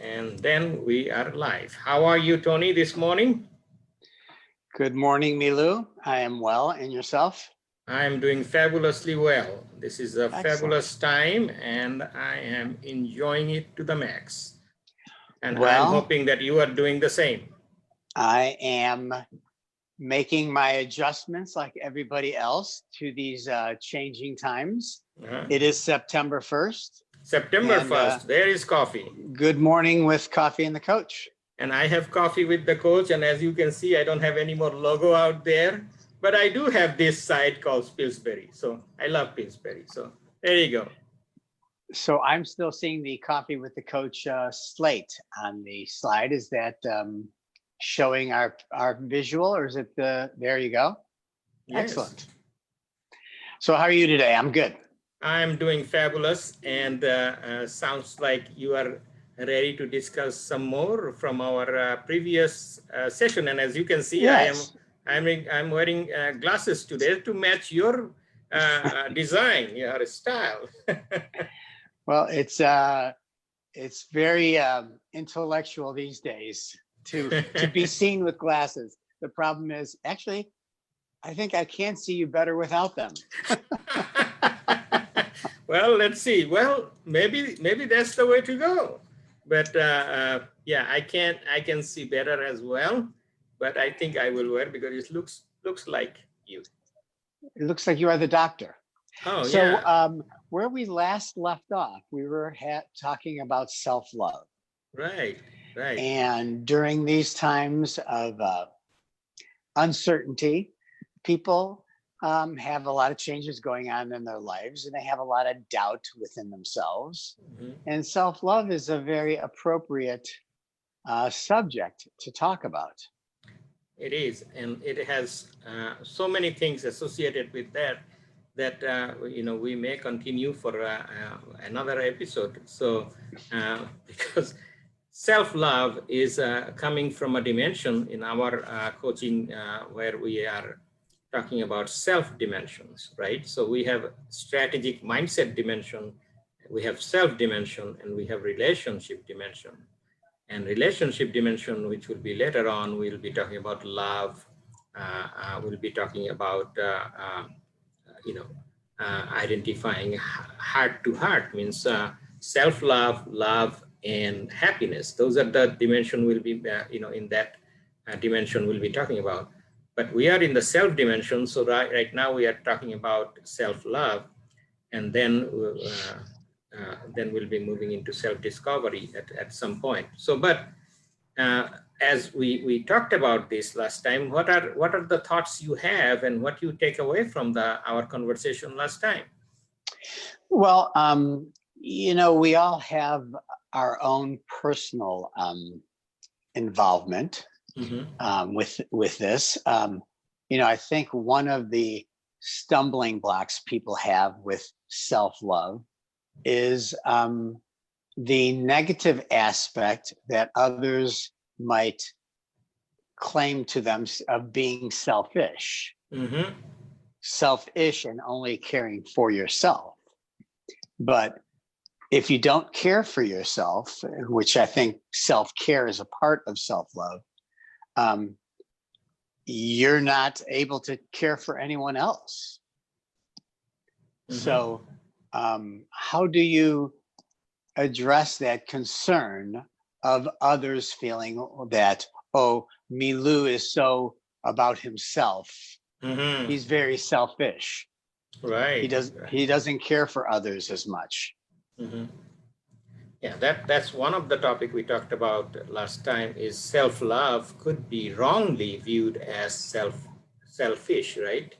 and then we are live. How are you, Tony, this morning? Good morning, Milu. I am well, and yourself? I am doing fabulously well. This is a Excellent. fabulous time, and I am enjoying it to the max. And Well, I'm hoping that you are doing the same. I am making my adjustments like everybody else to these changing times. It is September 1st. September 1st, there is coffee. Good morning with Coffee and the Coach. And I have coffee with the coach, and as you can see, I don't have any more logo out there, but I do have this side called Pillsbury. So I love Pillsbury. So there you go. So I'm still seeing the Coffee with the Coach slate on the slide. Is that showing our visual, or is it there you go? Yes. Excellent. So how are you today? I'm good. I'm doing fabulous, and sounds like you are ready to discuss some more from our previous session. And as you can see, yes. I'm wearing glasses today to match your design, your style. Well, it's very intellectual these days to be seen with glasses. The problem is, actually, I think I can see you better without them. Well, let's see. Well, maybe that's the way to go. But yeah, I can see better as well. But I think I will wear because it looks like you. It looks like you are the doctor. Oh, so, yeah. Where we last left off, we were talking about self-love. Right. And during these times of uncertainty, people have a lot of changes going on in their lives, and they have a lot of doubt within themselves. Mm-hmm. And self-love is a very appropriate subject to talk about. It is, and it has so many things associated with that we may continue for another episode. So because self-love is coming from a dimension in our coaching where we are talking about self-dimensions, right? So we have strategic mindset dimension, we have self-dimension, and we have relationship dimension. And relationship dimension, which will be later on, we'll be talking about love. We'll be talking about, identifying heart to heart, means self-love, love, and happiness. Those are the dimension we'll be, in that dimension we'll be talking about. But we are in the self dimension. So right now we are talking about self-love, and then we'll be moving into self-discovery at some point. So, but as we talked about this last time, what are the thoughts you have and what you take away from our conversation last time? Well, we all have our own personal involvement. Mm-hmm. With this, I think one of the stumbling blocks people have with self-love is the negative aspect that others might claim to them of being selfish. Mm-hmm. Selfish and only caring for yourself. But if you don't care for yourself, which I think self-care is a part of self-love, you're not able to care for anyone else. Mm-hmm. So how do you address that concern of others feeling that, oh, Milu is so about himself. Mm-hmm. He's very selfish. Right. He doesn't care for others as much. Mm-hmm. Yeah, that's one of the topic we talked about last time, is self-love could be wrongly viewed as selfish, right?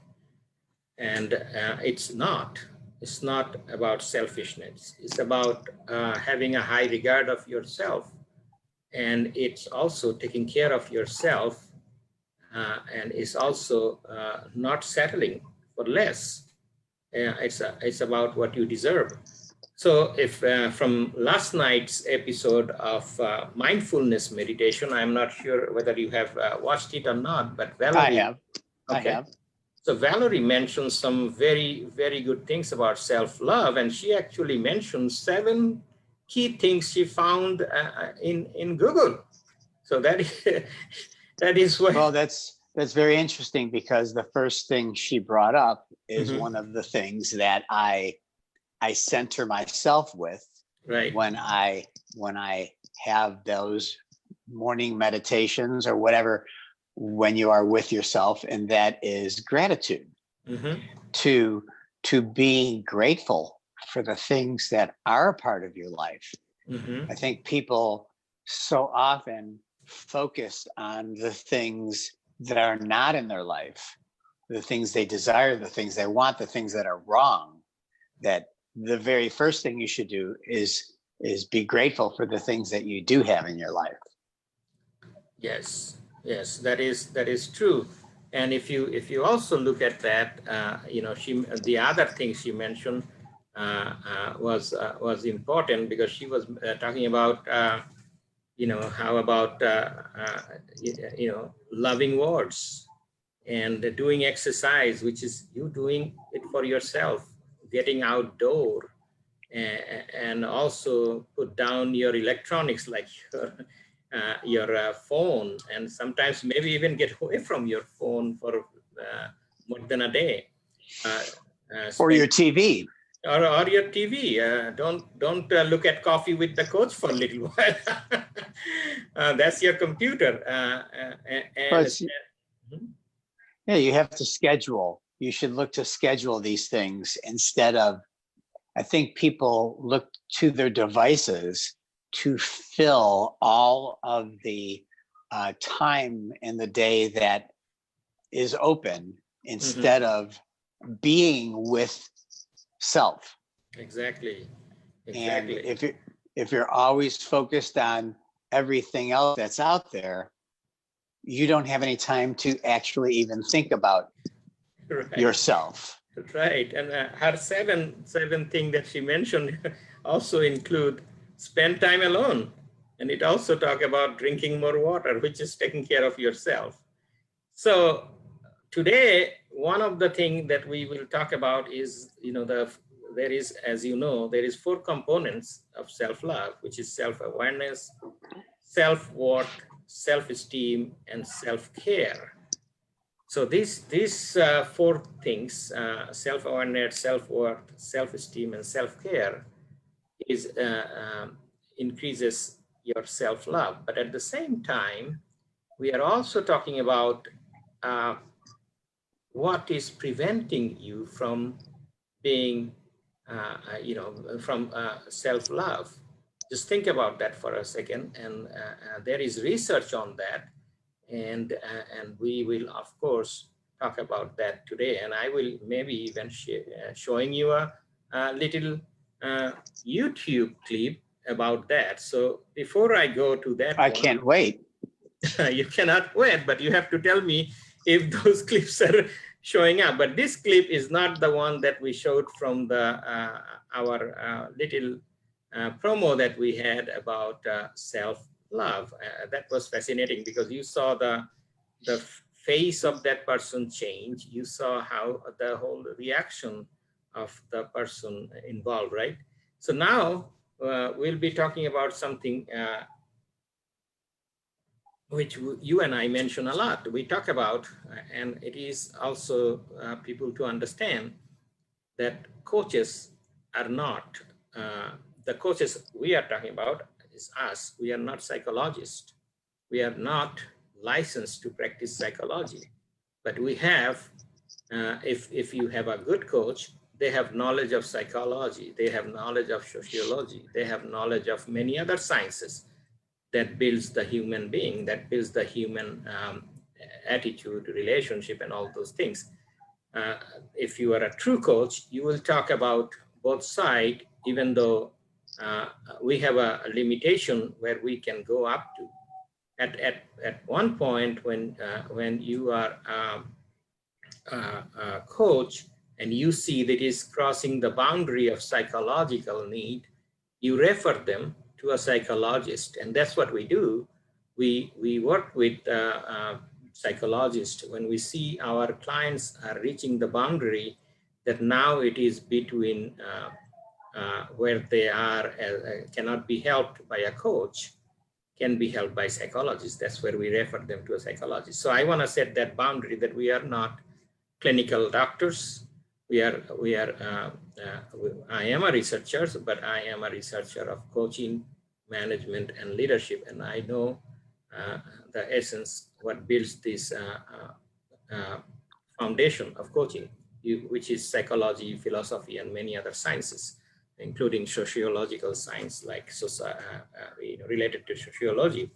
And it's not. It's not about selfishness. It's about having a high regard of yourself. And it's also taking care of yourself, and it's also not settling for less. It's about what you deserve. So if from last night's episode of mindfulness meditation, I'm not sure whether you have watched it or not, but Valerie. I have. Okay. I have. So Valerie mentioned some very, very good things about self-love, and she actually mentioned 7 key things she found in Google. So that is, that is what. Well, that's very interesting, because the first thing she brought up is Mhm. one of the things that I center myself with Right. when I have those morning meditations or whatever, when you are with yourself, and that is gratitude. Mm-hmm. To be grateful for the things that are a part of your life. Mm-hmm. I think people so often focus on the things that are not in their life, the things they desire, the things they want, the things that are wrong, that the very first thing you should do is be grateful for the things that you do have in your life. Yes, yes, that is true. And if you also look at that, the other thing she mentioned was important, because she was talking about how about loving words and doing exercise, which is you doing it for yourself, getting outdoor, and also put down your electronics like your phone, and sometimes maybe even get away from your phone for more than a day. Or your Spend TV. or your TV. Don't look at coffee with the coach for a little while. That's your computer. And Yeah, you have to schedule. You should look to schedule these things instead of, I think people look to their devices to fill all of the time in the day that is open, instead of being with self. exactly, And exactly. if you're always focused on everything else that's out there, you don't have any time to actually even think about Right. yourself. Right, and her seven thing that she mentioned also include spend time alone, and it also talk about drinking more water, which is taking care of yourself. So today, one of the things that we will talk about is, there is, as you know, there is 4 components of self-love, which is self-awareness, self-worth, self-esteem, and self-care. So these 4 things, self-awareness, self-worth, self-esteem, and self-care, is increases your self-love. But at the same time, we are also talking about uh, what is preventing you from being, from self-love. Just think about that for a second. And there is research on that. And we will, of course, talk about that today. And I will maybe even showing you a little YouTube clip about that. So before I go to that I one, can't wait. you cannot wait, but you have to tell me if those clips are showing up. But this clip is not the one that we showed from the our little promo that we had about self-love. That was fascinating, because you saw the face of that person change. You saw how the whole reaction of the person involved, right? So now we'll be talking about something which you and I mention a lot. We talk about, and it is also people to understand that coaches are not, the coaches we are talking about is us. We are not psychologists. We are not licensed to practice psychology, but we have, if you have a good coach, they have knowledge of psychology, they have knowledge of sociology, they have knowledge of many other sciences that builds the human being, that builds the human attitude, relationship, and all those things. Uh, if you are a true coach, you will talk about both sides, even though we have a limitation where we can go up to. At one point, when you are a coach and you see that is crossing the boundary of psychological need, you refer them to a psychologist, and that's what we do. We work with psychologists when we see our clients are reaching the boundary that now it is between where they are cannot be helped by a coach, can be helped by psychologists. That's where we refer them to a psychologist. So I want to set that boundary that we are not clinical doctors. I am a researcher, but I am a researcher of coaching, management, and leadership. And I know the essence, what builds this foundation of coaching, which is psychology, philosophy, and many other sciences, including sociological science, like related to sociology.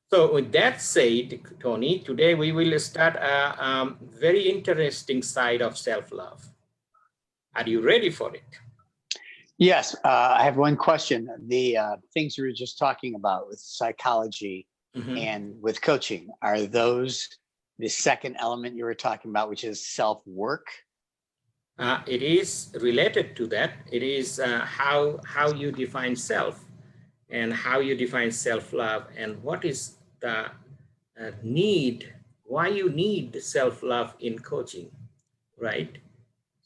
So with that said, Tony, today we will start a very interesting side of self-love. Are you ready for it? Yes, I have one question. The things we were just talking about with psychology and with coaching, are those the second element you were talking about, which is self-work? It is related to that. It is how you define self and how you define self-love and what is the need, why you need self-love in coaching, right?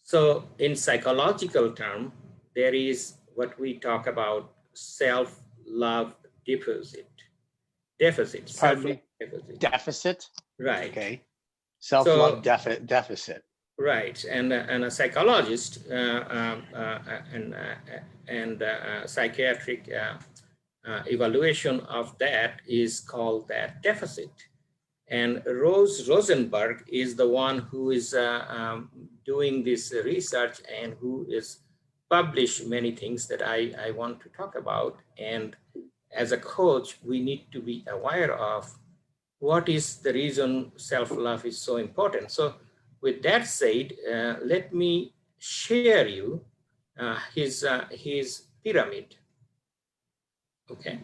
So in psychological term, there is what we talk about self-love deficit. Self-love deficit. Deficit? Right. Okay. Self-love deficit. Right, and a psychologist and psychiatric evaluation of that is called that deficit. And Rose Rosenberg is the one who is doing this research and who is published many things that I want to talk about. And as a coach, we need to be aware of what is the reason self-love is so important. So with that said, let me share you his pyramid. Okay.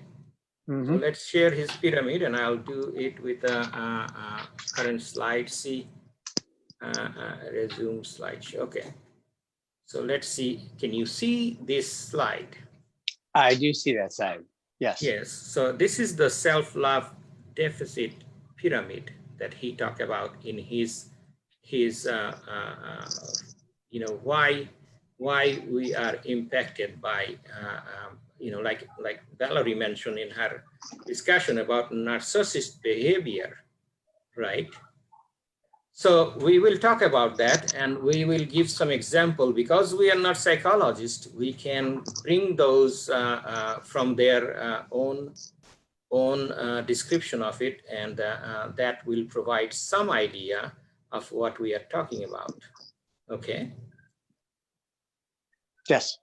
So let's share his pyramid, and I'll do it with a current slide. See, resume slideshow. Okay. So let's see. Can you see this slide? I do see that slide. Yes. Yes. So this is the self-love deficit pyramid that he talked about in his why we are impacted by like Valerie mentioned in her discussion about narcissist behavior, right? So we will talk about that, and we will give some example. Because we are not psychologists, we can bring those from their own description of it, and that will provide some idea of what we are talking about. Okay. Yes.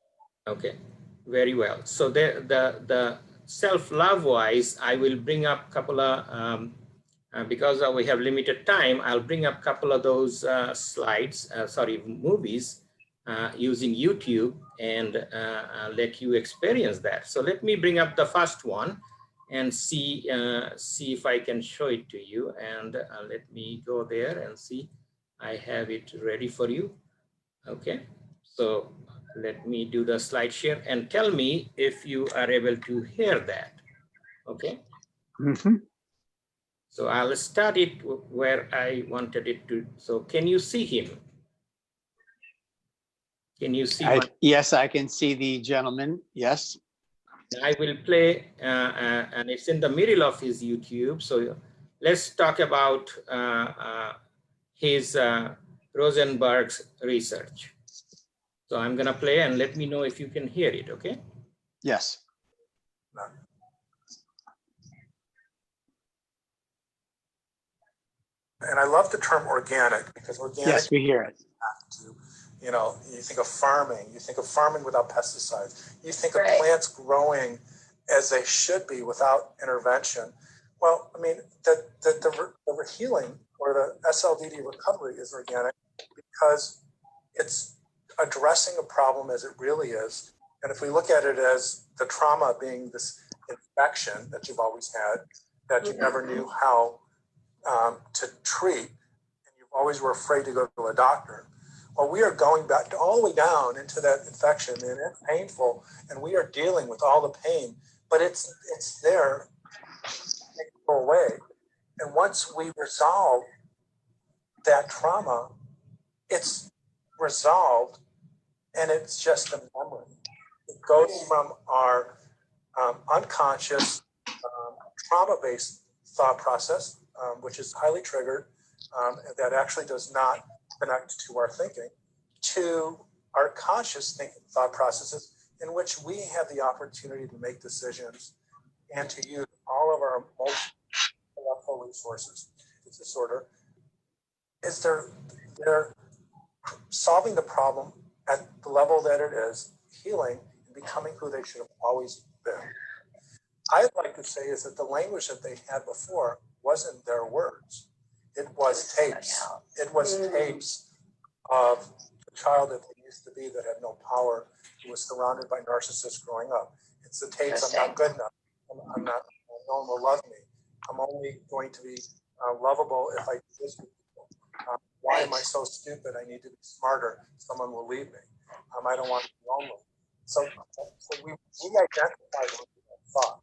Okay. Very well. So the self-love wise, I will bring up a couple of because we have limited time, I'll bring up a couple of those movies using YouTube and let you experience that. So let me bring up the first one and see if I can show it to you. And let me go there and see. I have it ready for you. Okay. So let me do the slide share and tell me if you are able to hear that. Okay. So I'll start it where I wanted it to. So can you see him? Can you see? Yes, I can see the gentleman. Yes. I will play, and it's in the middle of his YouTube. So let's talk about his Rosenberg's research. So I'm going to play and let me know if you can hear it, okay? Yes. And I love the term organic, because organic. Yes, we hear it. You think of farming. You think of farming without pesticides. You think of plants growing as they should be without intervention. Well, I mean, the healing or the SLDD recovery is organic because it's addressing a problem as it really is. And if we look at it as the trauma being this infection that you've always had, that you never knew how to treat, and you always were afraid to go to a doctor. Well, we are going back all the way down into that infection, and it's painful, and we are dealing with all the pain, but it's there to go away. And once we resolve that trauma, it's resolved, and it's just a memory. goes from our unconscious trauma-based thought process, which is highly triggered, that actually does not connect to our thinking, to our conscious thought processes in which we have the opportunity to make decisions and to use all of our emotional resources. This disorder is they're solving the problem at the level that it is, healing and becoming who they should have always been. I'd like to say is that the language that they had before wasn't their words. It was tapes. It was tapes of the child that they used to be that had no power, who was surrounded by narcissists growing up. It's the tapes, I'm not good enough. I'm not, no one will love me. I'm only going to be lovable if I do this with people. Why am I so stupid? I need to be smarter. Someone will leave me. I don't want to be lonely. So we identify with that thought.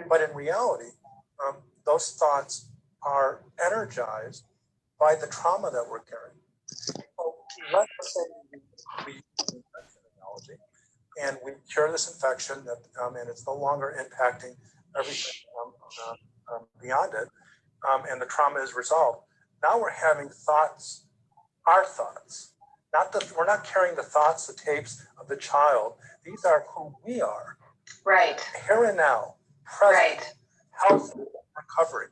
But in reality, those thoughts are energized by the trauma that we're carrying. So let's say we use an infection analogy, and we cure this infection, that, and it's no longer impacting everything beyond it, and the trauma is resolved. Now we're having thoughts, our thoughts. We're not carrying the thoughts, the tapes of the child. These are who we are. Right. Here and now, present, health, recovery.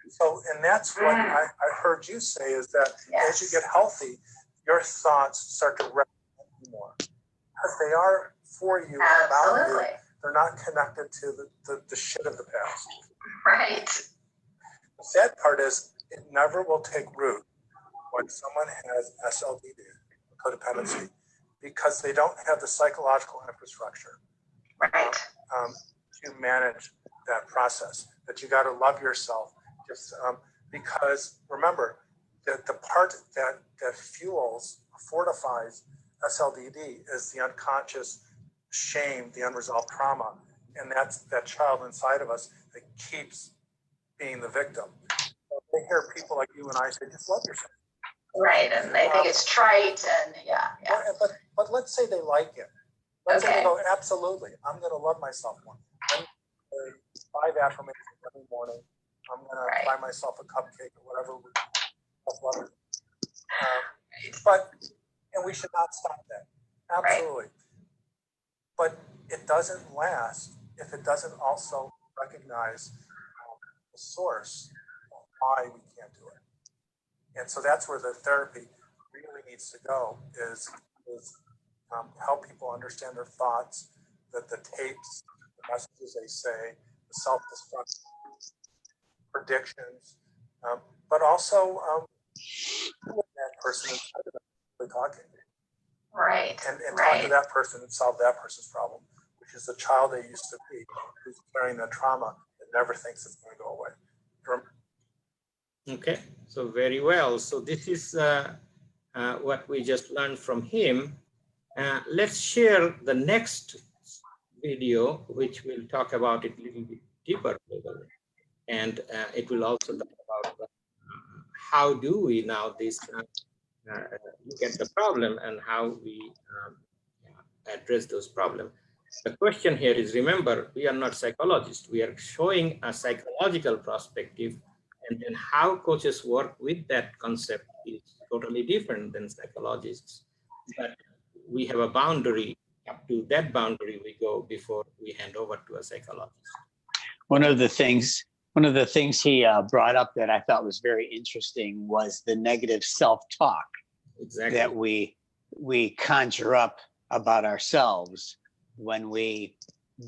So, and that's what I heard you say is that as you get healthy, your thoughts start to resonate more. Because they are for you, about you. They're not connected to the shit of the past. Right. The sad part is it never will take root when someone has SLDD, codependency, because they don't have the psychological infrastructure to manage that process. That you got to love yourself, just because remember that the part that fuels, fortifies SLDD is the unconscious shame, the unresolved trauma, and that's that child inside of us that keeps being the victim. So they hear people like you and I say, just love yourself. Right, and they think it's trite, and But let's say they like it. Let's say they go, absolutely, I'm going to love myself more. I'm going to say 5 affirmations every morning. I'm going to buy myself a cupcake or whatever. And we should not stop that. Absolutely. But it doesn't last if it doesn't also recognize the source of why we can't do it. And so that's where the therapy really needs to go, is help people understand their thoughts, that the tapes, the messages they say, the self-destruct predictions, but also that person is talking. Right. And talk to that person and solve that person's problem, which is the child they used to be, who's carrying that trauma and never thinks it's going to go away. Okay, so very well. So this is what we just learned from him. Let's share the next video, which will talk about it a little bit deeper level. And it will also talk about how do we now look at the problem and how we address those problems. The question here is, remember, we are not psychologists. We are showing a psychological perspective, and then how coaches work with that concept is totally different than psychologists. But we have a boundary. Up to that boundary we go before we hand over to a psychologist. One of the things he brought up that I thought was very interesting was the negative self-talk that we conjure up about ourselves when we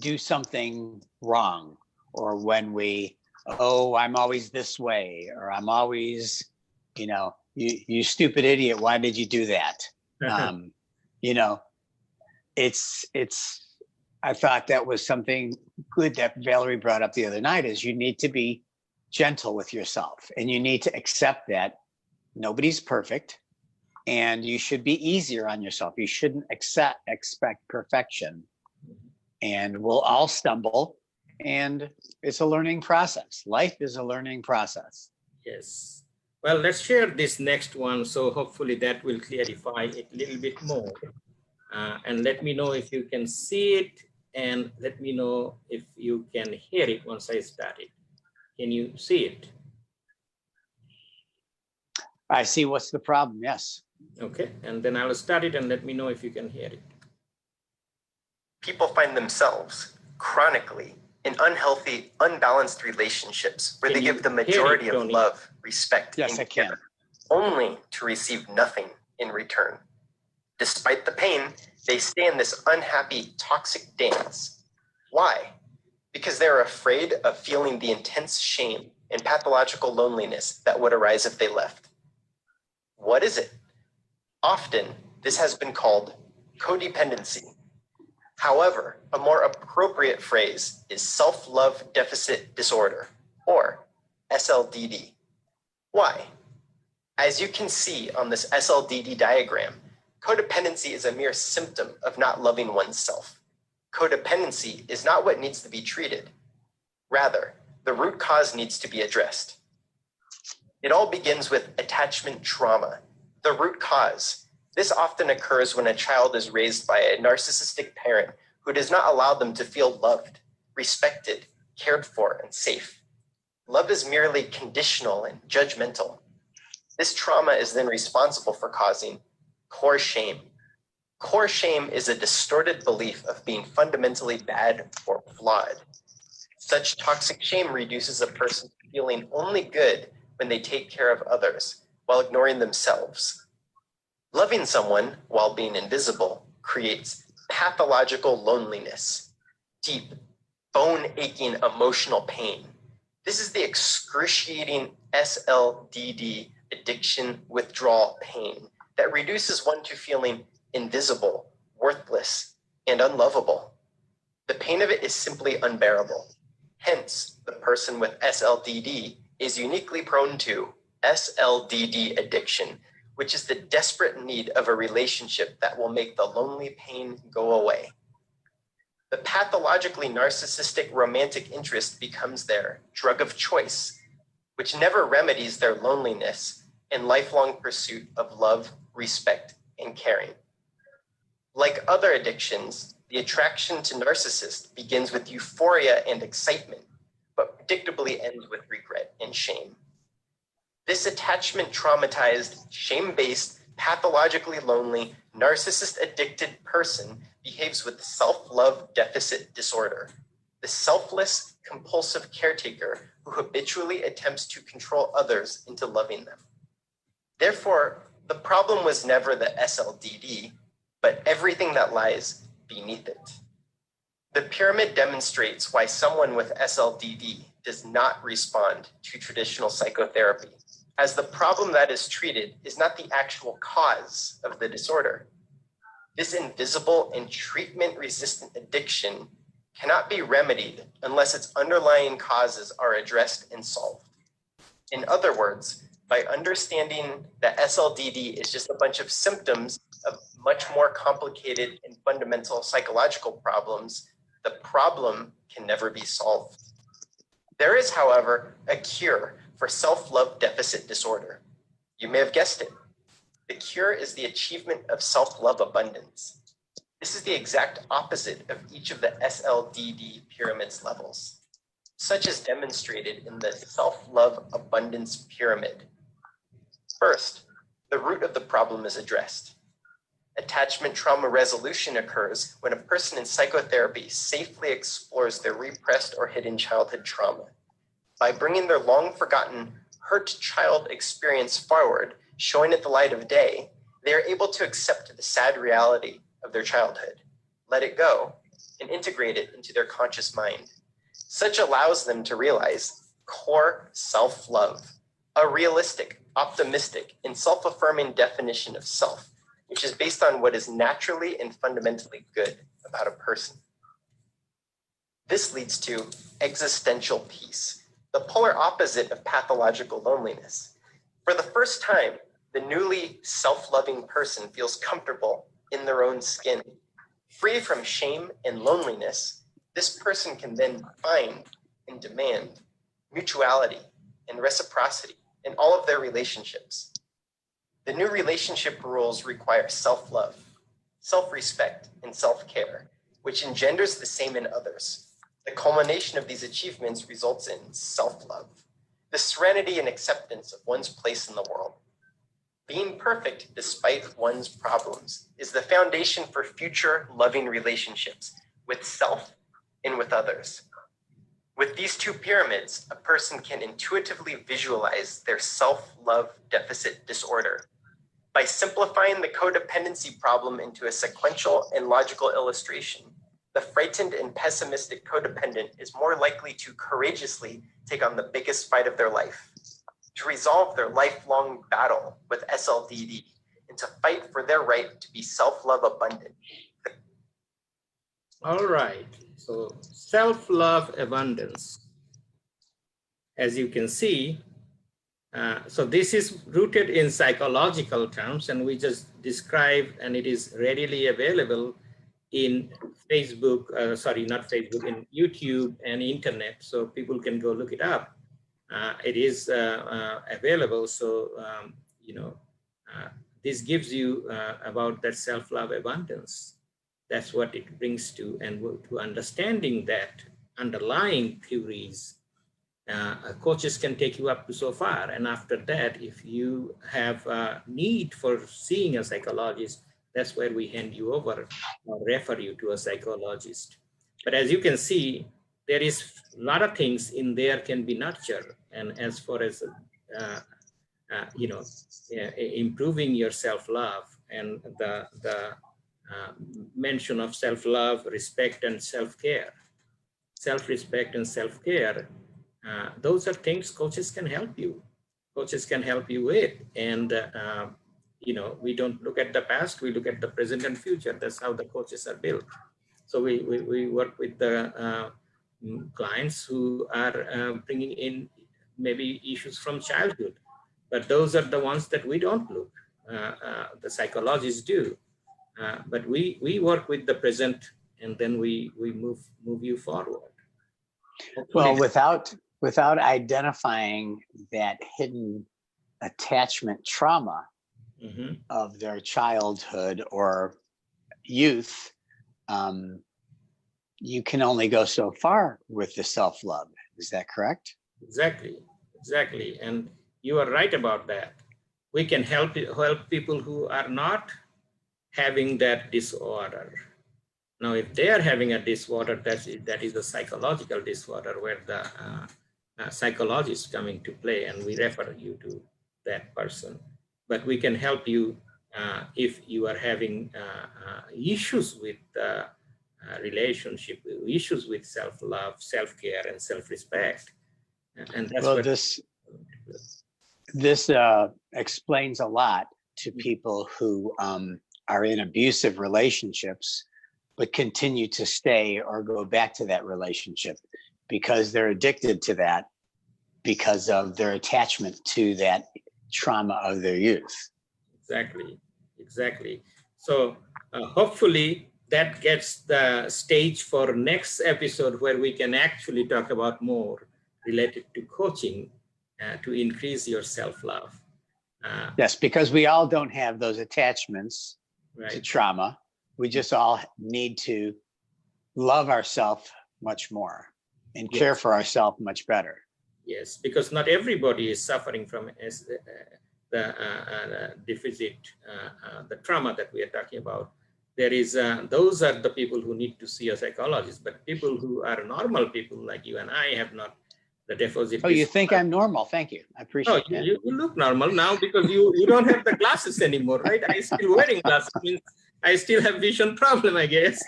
do something wrong, or when we, I'm always this way, or I'm always, you stupid idiot, why did you do that? I thought that was something good that Valerie brought up the other night, is you need to be gentle with yourself, and you need to accept that nobody's perfect, and you should be easier on yourself. You shouldn't expect perfection, and we'll all stumble, and it's a learning process. Life is a learning process. Yes. Well, let's share this next one. So hopefully that will clarify it a little bit more. And let me know if you can see it, and let me know if you can hear it once I start it. Can you see it? I see. What's the problem? Yes. Okay, and then I'll start it and let me know if you can hear it. People find themselves chronically in unhealthy, unbalanced relationships where Can they you give the hear it, majority of Tony? love, respect, Yes, and I can. care, only to receive nothing in return. Despite the pain, they stay in this unhappy, toxic dance. Why? Because they're afraid of feeling the intense shame and pathological loneliness that would arise if they left. What is it? Often, this has been called codependency. However, a more appropriate phrase is self-love deficit disorder, or SLDD. Why? As you can see on this SLDD diagram, codependency is a mere symptom of not loving oneself. Codependency is not what needs to be treated. Rather, the root cause needs to be addressed. It all begins with attachment trauma, the root cause. This often occurs when a child is raised by a narcissistic parent who does not allow them to feel loved, respected, cared for, and safe. Love is merely conditional and judgmental. This trauma is then responsible for causing core shame. Core shame is a distorted belief of being fundamentally bad or flawed. Such toxic shame reduces a person to feeling only good when they take care of others while ignoring themselves. Loving someone while being invisible creates pathological loneliness, deep, bone-aching emotional pain. This is the excruciating SLDD addiction withdrawal pain that reduces one to feeling invisible, worthless, and unlovable. The pain of it is simply unbearable. Hence, the person with SLDD is uniquely prone to SLDD addiction, which is the desperate need of a relationship that will make the lonely pain go away. The pathologically narcissistic romantic interest becomes their drug of choice, which never remedies their loneliness and lifelong pursuit of love, respect, and caring. Like other addictions, the attraction to narcissists begins with euphoria and excitement, but predictably ends with regret and shame. This attachment traumatized, shame-based, pathologically lonely, narcissist-addicted person behaves with self-love deficit disorder, the selfless, compulsive caretaker who habitually attempts to control others into loving them. Therefore, the problem was never the SLDD, but everything that lies beneath it. The pyramid demonstrates why someone with SLDD does not respond to traditional psychotherapy, as the problem that is treated is not the actual cause of the disorder. This invisible and treatment-resistant addiction cannot be remedied unless its underlying causes are addressed and solved. In other words, by understanding that SLDD is just a bunch of symptoms of much more complicated and fundamental psychological problems, the problem can never be solved. There is, however, a cure for self-love deficit disorder. You may have guessed it. The cure is the achievement of self-love abundance. This is the exact opposite of each of the SLDD pyramid's levels, such as demonstrated in the self-love abundance pyramid. First, the root of the problem is addressed. Attachment trauma resolution occurs when a person in psychotherapy safely explores their repressed or hidden childhood trauma. By bringing their long-forgotten hurt child experience forward, showing it the light of day, they are able to accept the sad reality of their childhood, let it go, and integrate it into their conscious mind. Such allows them to realize core self-love, a realistic, optimistic, and self-affirming definition of self, which is based on what is naturally and fundamentally good about a person. This leads to existential peace, the polar opposite of pathological loneliness. For the first time, the newly self-loving person feels comfortable in their own skin. Free from shame and loneliness, this person can then find and demand mutuality and reciprocity in all of their relationships. The new relationship rules require self-love, self-respect, and self-care, which engenders the same in others. The culmination of these achievements results in self-love, the serenity and acceptance of one's place in the world. Being perfect despite one's problems is the foundation for future loving relationships with self and with others. With these two pyramids, a person can intuitively visualize their self-love deficit disorder. By simplifying the codependency problem into a sequential and logical illustration, the frightened and pessimistic codependent is more likely to courageously take on the biggest fight of their life, to resolve their lifelong battle with SLDD, and to fight for their right to be self-love abundant. All right, so self-love abundance. As you can see, so this is rooted in psychological terms, and we just describe, and it is readily available in Facebook, not Facebook, in YouTube and internet, so people can go look it up. It is available, so this gives you about that self-love abundance. That's what it brings to, and to understanding that underlying theories. Coaches can take you up to so far, and after that, if you have a need for seeing a psychologist, that's where we hand you over or refer you to a psychologist. But as you can see, there is a lot of things in there can be nurtured, and as far as improving your self-love and the mention of self-love, respect, and self-care, self-respect and self-care. Those are things coaches can help you. Coaches can help you with, and we don't look at the past; we look at the present and future. That's how the coaches are built. So we work with the clients who are bringing in maybe issues from childhood, but those are the ones that we don't look. The psychologists do, but we work with the present, and then we move you forward. Well, without identifying that hidden attachment trauma of their childhood or youth, you can only go so far with the self-love. Is that correct? Exactly. And you are right about that. We can help people who are not having that disorder. Now, if they are having a disorder, that is a psychological disorder where the psychologist coming to play, and we refer you to that person. But we can help you if you are having issues with relationship, issues with self-love, self-care, and self-respect. And that's well, this explains a lot to people who are in abusive relationships, but continue to stay or go back to that relationship because they're addicted to that because of their attachment to that trauma of their youth. Exactly. So hopefully that gets the stage for next episode where we can actually talk about more related to coaching to increase your self-love. Yes, because we all don't have those attachments to trauma. We just all need to love ourselves much more and care for ourselves much better. Yes, because not everybody is suffering from the deficit, the trauma that we are talking about. There is, those are the people who need to see a psychologist, but people who are normal people like you and I have not the deficit. Oh, you think I'm normal? Thank you. I appreciate that. You look normal now because you don't have the glasses anymore, right? I still wearing glasses, means I still have vision problem, I guess.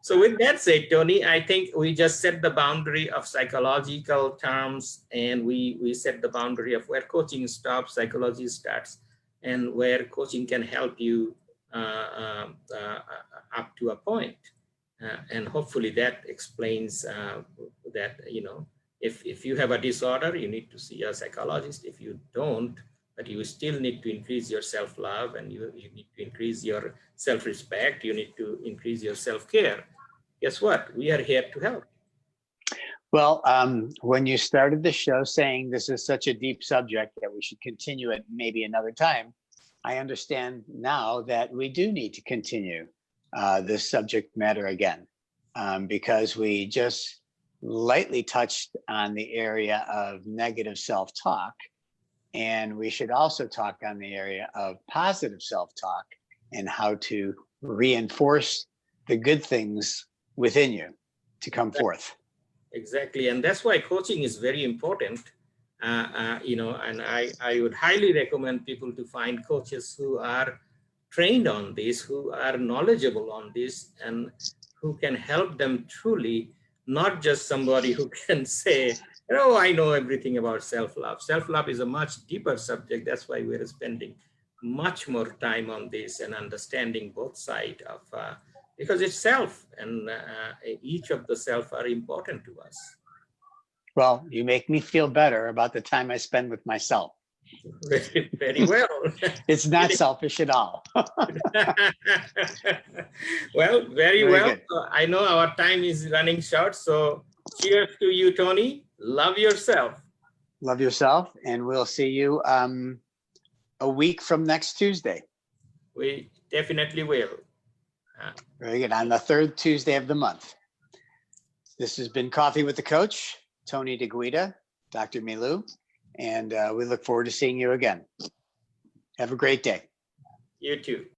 So with that said, Tony, I think we just set the boundary of psychological terms, and we set the boundary of where coaching stops, psychology starts, and where coaching can help you up to a point. And hopefully that explains that, if you have a disorder, you need to see a psychologist. If you don't, but you still need to increase your self-love, and you need to increase your self-respect, you need to increase your self-care. Guess what? We are here to help. Well, when you started the show saying this is such a deep subject that we should continue it maybe another time, I understand now that we do need to continue this subject matter again, because we just lightly touched on the area of negative self-talk, and we should also talk on the area of positive self-talk and how to reinforce the good things within you to come forth. Exactly, and that's why coaching is very important. And I would highly recommend people to find coaches who are trained on this, who are knowledgeable on this, and who can help them truly, not just somebody who can say, oh, I know everything about self-love. Self-love is a much deeper subject. That's why we're spending much more time on this and understanding both sides of, because it's self, and each of the self are important to us. Well, you make me feel better about the time I spend with myself. Very, very well. It's not selfish at all. Well, very well. Good. So I know our time is running short, so cheers to you, Tony. Love yourself. Love yourself, and we'll see you a week from next Tuesday. We definitely will. Very good. On the third Tuesday of the month. This has been Coffee with the Coach, Tony DiGuida, Dr. Milu, and we look forward to seeing you again. Have a great day. You too.